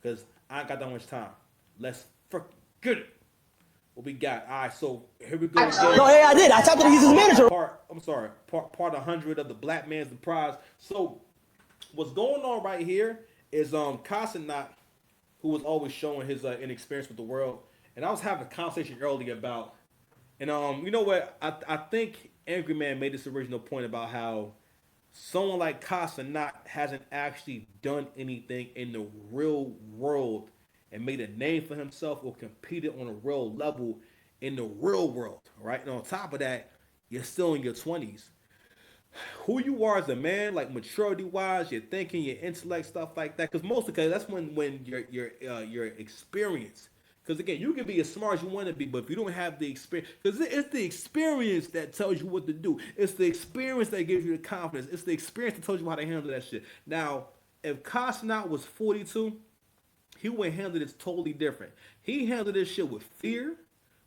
because I ain't got that much time. Let's freaking get it. What we got? All right, so here we go again. No, hey, I did. I tapped him. He's his manager. Part 100 of the Black Man's the Prize. So what's going on right here is Casanat, who was always showing his inexperience with the world, and I was having a conversation earlier about, and you know what? I think Angry Man made this original point about how someone like Casanat hasn't actually done anything in the real world and made a name for himself or competed on a real level in the real world, right? And on top of that, you're still in your 20s. Who you are as a man, like maturity wise, your thinking, your intellect, stuff like that. Because mostly, because that's when your experience. Because again, you can be as smart as you want to be, but if you don't have the experience, because it's the experience that tells you what to do. It's the experience that gives you the confidence. It's the experience that tells you how to handle that shit. Now, if Cosmonaut was 42, he would handle this totally different. He handled this shit with fear,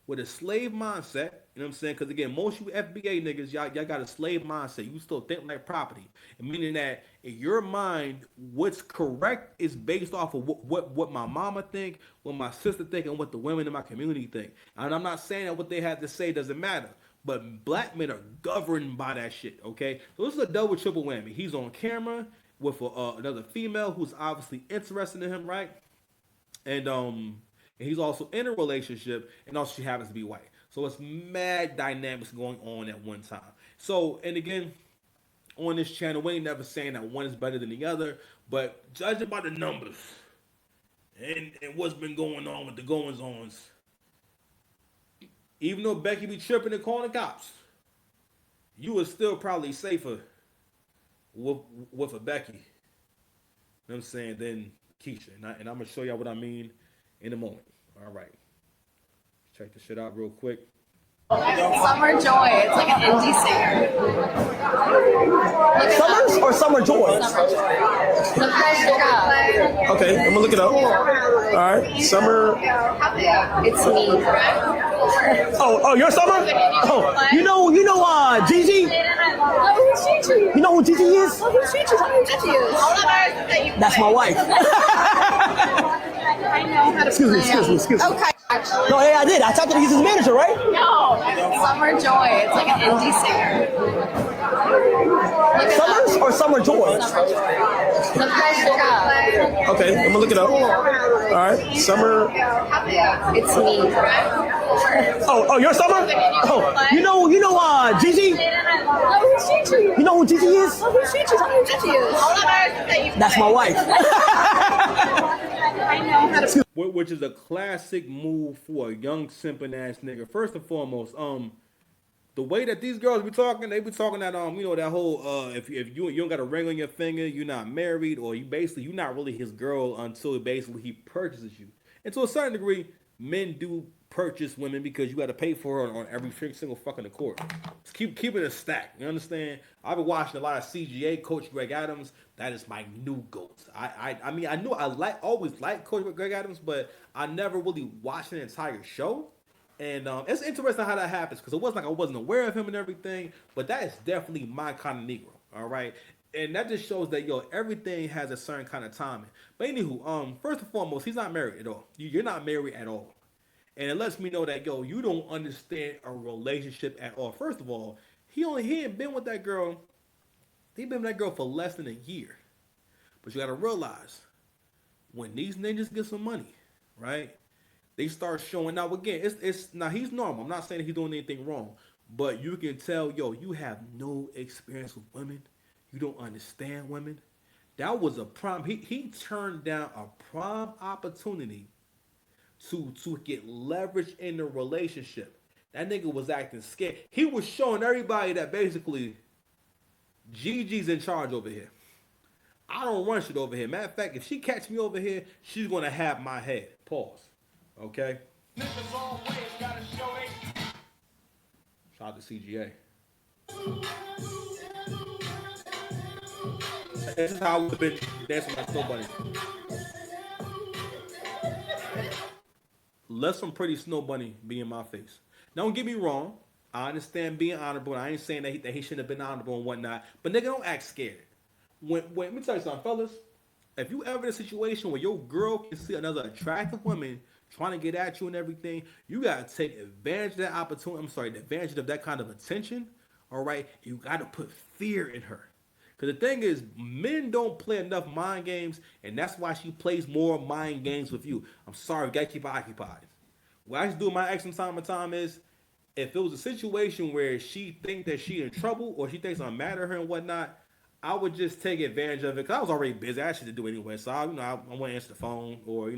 with a slave mindset. You know what I'm saying? Because again, most you FBA niggas, y'all got a slave mindset. You still think like property, and meaning that in your mind, what's correct is based off of what my mama think, what my sister think, and what the women in my community think. And I'm not saying that what they have to say doesn't matter, but black men are governed by that shit. Okay, so this is a double triple whammy. He's on camera with another female who's obviously interested in him, right? And he's also in a relationship, and also she happens to be white. So it's mad dynamics going on at one time. So, and again, on this channel, we ain't never saying that one is better than the other, but judging by the numbers and what's been going on with the goings ons, even though Becky be tripping and calling the cops, you are still probably safer with, with a Becky, you know what I'm saying, than Keisha. And I'm going to show y'all what I mean in a moment. All right. Check this shit out real quick. Summer Joy. It's like an indie singer. Summers or Summer Joy? Summer Joy. Look her up. Okay, I'm gonna look it up. All right, Summer. It's me. Oh, you're Summer? Oh, Gigi? Oh, who's Gigi? You know who Gigi is? Oh, who's Gigi? Tell me who Gigi is. All of ours that you That's my wife. I know how to Excuse me. Okay. Actually. No, hey, I did. I tapped him. He's his manager, right? No. Summer Joy. It's like an indie singer. Summers or Summer Joy? Summer Joy. Look her up. Okay, I'm gonna look it up. All right, Summer. It's me. Oh, you're Summer? Oh, you know Gigi? Oh, who's Gigi? You know who Gigi is? Oh, who's Gigi? Tell me who Gigi is. All of ours that you That's my wife. I know how to. Which is a classic move for a young simping ass nigga. First and foremost, the way that these girls be talking, they be talking that that whole if you don't got a ring on your finger, you're not married, or you're not really his girl until basically he purchases you. And to a certain degree, men do purchase women because you got to pay for her on every single fucking accord. Just keep it a stack. You understand? I've been watching a lot of CGA. Coach Greg Adams. That is my new goat. I mean I knew always liked Coach Greg Adams, but I never really watched an entire show. And it's interesting how that happens because it wasn't like I wasn't aware of him and everything, but that is definitely my kind of Negro. All right. And that just shows that everything has a certain kind of timing. But anywho, first and foremost, he's not married at all. You're not married at all. And it lets me know that you don't understand a relationship at all. First of all, he ain't been with that girl. He been with that girl for less than a year. But you gotta realize when these ninjas get some money, right? They start showing. Now again, it's now he's normal. I'm not saying he's doing anything wrong, but you can tell, you have no experience with women. You don't understand women. That was a prime. He turned down a prime opportunity to get leverage in the relationship. That nigga was acting scared. He was showing everybody that basically Gigi's in charge over here. I don't run shit over here. Matter of fact, if she catch me over here, she's gonna have my head. Pause. Okay? Shout out to CGA. This is how I would have been dancing like Snow Bunny. Let some pretty Snow Bunny be in my face. Don't get me wrong. I understand being honorable. I ain't saying that he shouldn't have been honorable and whatnot. But nigga, don't act scared. When let me tell you something, fellas. if you ever in a situation where your girl can see another attractive woman trying to get at you and everything, you gotta take advantage of that opportunity. I'm sorry, the advantage of that kind of attention. All right, you gotta put fear in her. Because the thing is, men don't play enough mind games, and that's why she plays more mind games with you. I'm sorry, you gotta keep her occupied. What I used to do with my ex from time to time is, if it was a situation where she think that she in trouble or she thinks I'm mad at her and whatnot, I would just take advantage of it because I was already busy. I had shit to do anyway, so I wouldn't answer the phone or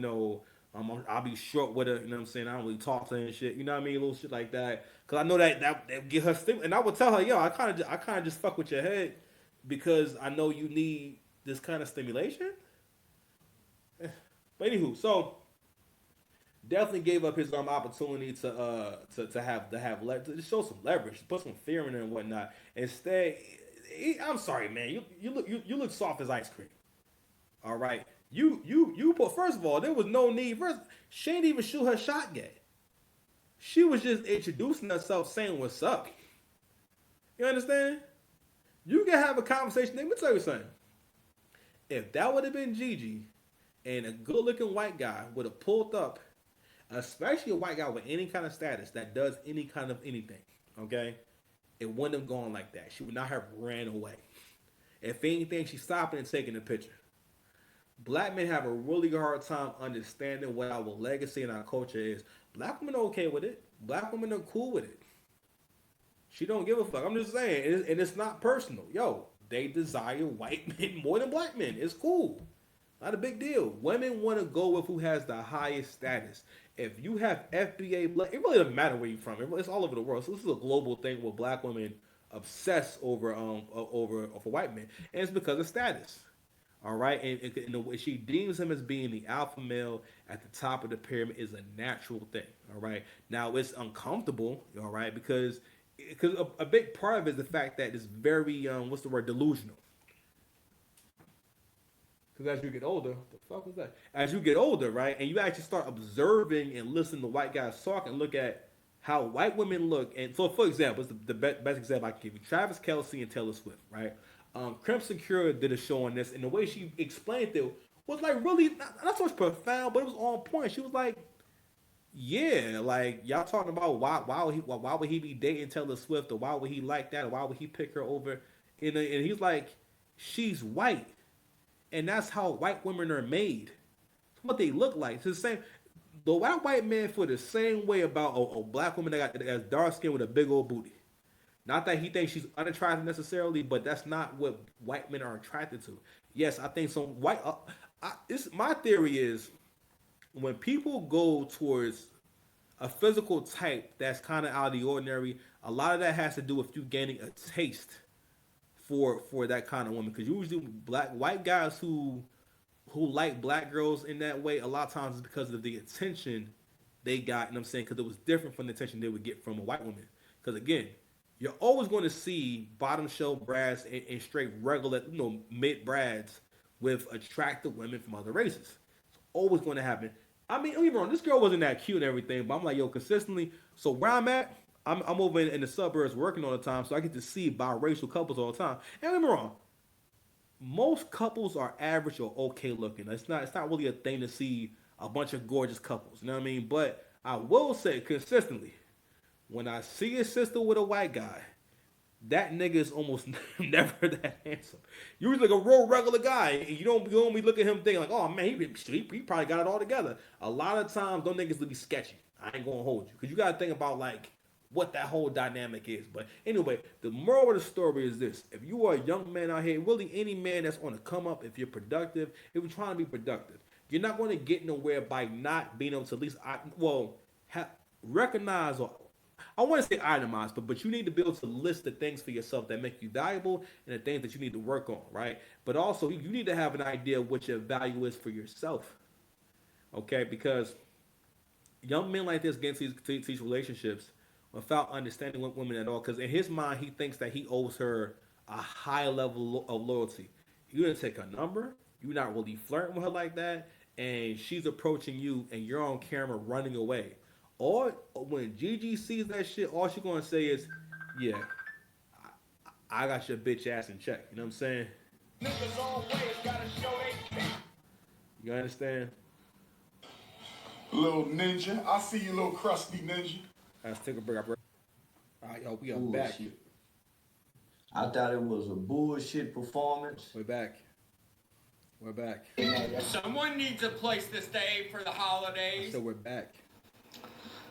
I'll be short with her. You know what I'm saying? I don't really talk to her and shit. You know what I mean? Little shit like that. Because I know that get her and I would tell her, yo, I kind of just fuck with your head because I know you need this kind of stimulation. But anywho, so definitely gave up his opportunity to show some leverage, to put some fear in it and whatnot. Instead, I'm sorry, man. You look soft as ice cream. All right. You put first of all, there was no need. First, she ain't even shoot her shot yet. She was just introducing herself, saying what's up. You understand? You can have a conversation. Let me tell you something. If that would have been Gigi and a good looking white guy would have pulled up, especially a white guy with any kind of status that does any kind of anything, okay, it wouldn't have gone like that. She would not have ran away. If anything, she's stopping and taking a picture. Black men have a really hard time understanding what our legacy and our culture is. Black women are okay with it. Black women are cool with it. She don't give a fuck. I'm just saying, and it's not personal. Yo, they desire white men more than black men. It's cool. Not a big deal. Women want to go with who has the highest status. If you have FBA blood, it really doesn't matter where you're from. It's all over the world. So this is a global thing where black women obsess over white men, and it's because of status. All right, and she deems him as being the alpha male at the top of the pyramid is a natural thing. All right, now it's uncomfortable. All right, because a big part of it is the fact that it's very what's the word, delusional. Because as you get older, the fuck was that? As you get older, right, and you actually start observing and listening to white guys talk and look at how white women look. And so, for example, it's the best example I can give you: Travis Kelsey and Taylor Swift, right? Crimson Cure did a show on this, and the way she explained it was like really not so much profound, but it was on point. She was like, "Yeah, like y'all talking about why would he be dating Taylor Swift, or why would he like that, or why would he pick her over?" And he's like, "She's white." And that's how white women are made. It's what they look like. It's the same. The white man feel the same way about a black woman that's dark skin with a big old booty. Not that he thinks she's unattractive necessarily, but that's not what white men are attracted to. Yes, I think some white. My theory is when people go towards a physical type that's kind of out of the ordinary, a lot of that has to do with you gaining a taste for that kind of woman. Because usually white guys who like black girls in that way, a lot of times it's because of the attention they got. And I'm saying because it was different from the attention they would get from a white woman. Because again, you're always going to see bottom shelf brads and straight regular, mid brads with attractive women from other races. It's always going to happen. I mean, don't get me wrong, this girl wasn't that cute and everything, but I'm like, yo, consistently. So where I'm at, I'm over in the suburbs working all the time, so I get to see biracial couples all the time. And don't get me wrong, most couples are average or okay looking. It's not really a thing to see a bunch of gorgeous couples. You know what I mean? But I will say consistently, when I see a sister with a white guy, that nigga is almost never that handsome. Usually like a real regular guy, and you don't be look at him thinking like, oh man, he probably got it all together. A lot of times, those niggas will be sketchy. I ain't gonna hold you, because you gotta think about like what that whole dynamic is. But anyway, the moral of the story is this: if you are a young man out here, really any man that's on the come up, if you're productive, if you're trying to be productive, you're not going to get nowhere by not being able to at least recognize, or I want to say itemize, but you need to be able to list the things for yourself that make you valuable and the things that you need to work on, right? But also, you need to have an idea of what your value is for yourself, okay? Because young men like this get into these relationships without understanding women at all. Because in his mind, he thinks that he owes her a high level of loyalty. You didn't take her number. You're not really flirting with her like that. And she's approaching you and you're on camera running away. Or when Gigi sees that shit, all she's going to say is, yeah, I got your bitch ass in check. You know what I'm saying? Niggas always gotta show they You understand? Little ninja. I see you, little crusty ninja. Let's take a break. All right, yo, we are back. Bullshit. I thought it was a bullshit performance. We're back. We're back. Someone needs a place to stay for the holidays. So we're back.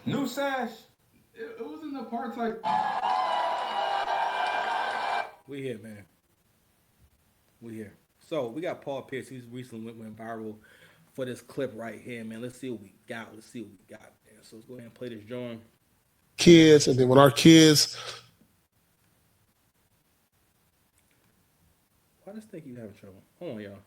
New sash. It was in the parts like. We here, man. We here. So we got Paul Pierce. He's recently went viral for this clip right here, man. Let's see what we got. Man. So let's go ahead and play this joint. Kids, and then when our kids. Why does this thing keep having trouble? Hold on, y'all.